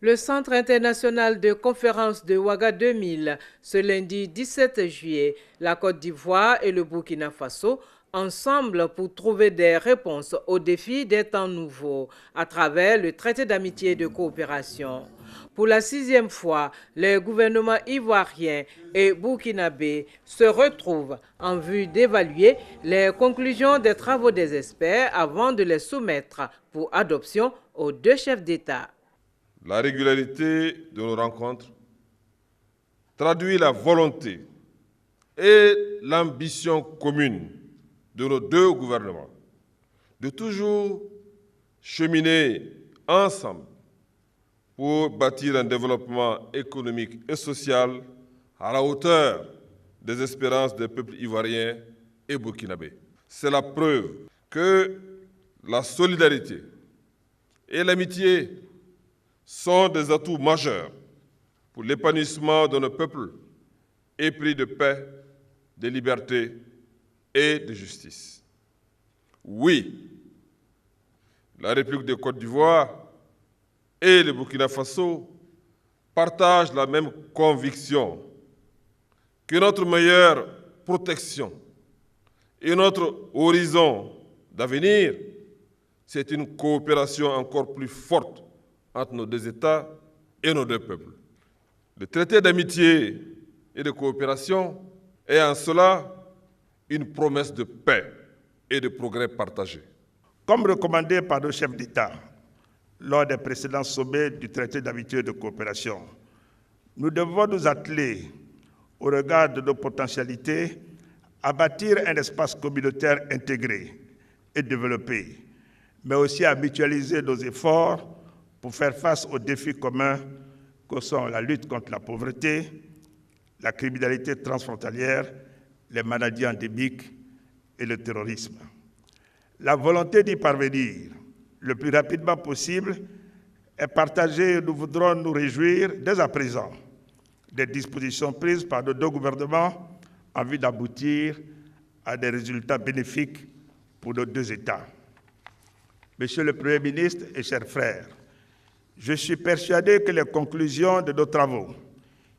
Le Centre international de conférence de Ouaga 2000, ce lundi 17 juillet, la Côte d'Ivoire et le Burkina Faso ensemble pour trouver des réponses aux défis des temps nouveaux à travers le traité d'amitié et de coopération. Pour la 6e fois, les gouvernements ivoiriens et burkinabés se retrouvent en vue d'évaluer les conclusions des travaux des experts avant de les soumettre pour adoption aux deux chefs d'État. La régularité de nos rencontres traduit la volonté et l'ambition commune de nos deux gouvernements de toujours cheminer ensemble pour bâtir un développement économique et social à la hauteur des espérances des peuples ivoiriens et burkinabés. C'est la preuve que la solidarité et l'amitié sont des atouts majeurs pour l'épanouissement de nos peuples épris de paix, de liberté et de justice. Oui, la République de Côte d'Ivoire et le Burkina Faso partagent la même conviction que notre meilleure protection et notre horizon d'avenir, c'est une coopération encore plus forte entre nos deux États et nos deux peuples. Le traité d'amitié et de coopération est en cela une promesse de paix et de progrès partagé. Comme recommandé par nos chefs d'État lors des précédents sommets du traité d'amitié et de coopération, nous devons nous atteler, au regard de nos potentialités, à bâtir un espace communautaire intégré et développé, mais aussi à mutualiser nos efforts pour faire face aux défis communs que sont la lutte contre la pauvreté, la criminalité transfrontalière, les maladies endémiques et le terrorisme. La volonté d'y parvenir le plus rapidement possible est partagée et nous voudrons nous réjouir dès à présent des dispositions prises par nos deux gouvernements en vue d'aboutir à des résultats bénéfiques pour nos deux États. Monsieur le Premier ministre et chers frères, je suis persuadé que les conclusions de nos travaux,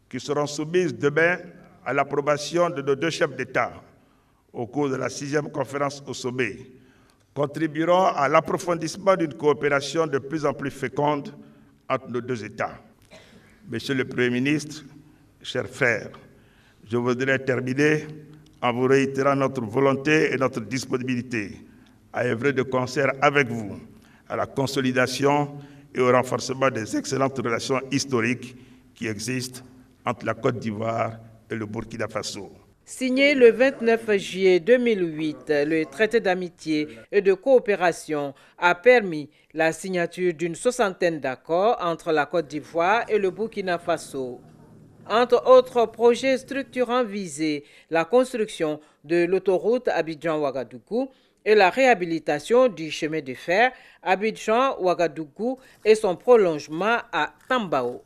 qui seront soumises demain à l'approbation de nos deux chefs d'État au cours de la 6e conférence au sommet, contribueront à l'approfondissement d'une coopération de plus en plus féconde entre nos deux États. Monsieur le Premier ministre, chers frères, je voudrais terminer en vous réitérant notre volonté et notre disponibilité à œuvrer de concert avec vous à la consolidation et au renforcement des excellentes relations historiques qui existent entre la Côte d'Ivoire et le Burkina Faso. Signé le 29 juillet 2008, le traité d'amitié et de coopération a permis la signature d'une 60aine d'accords entre la Côte d'Ivoire et le Burkina Faso. Entre autres projets structurants visés, la construction de l'autoroute Abidjan-Ouagadougou et la réhabilitation du chemin de fer Abidjan-Ouagadougou et son prolongement à Tambao.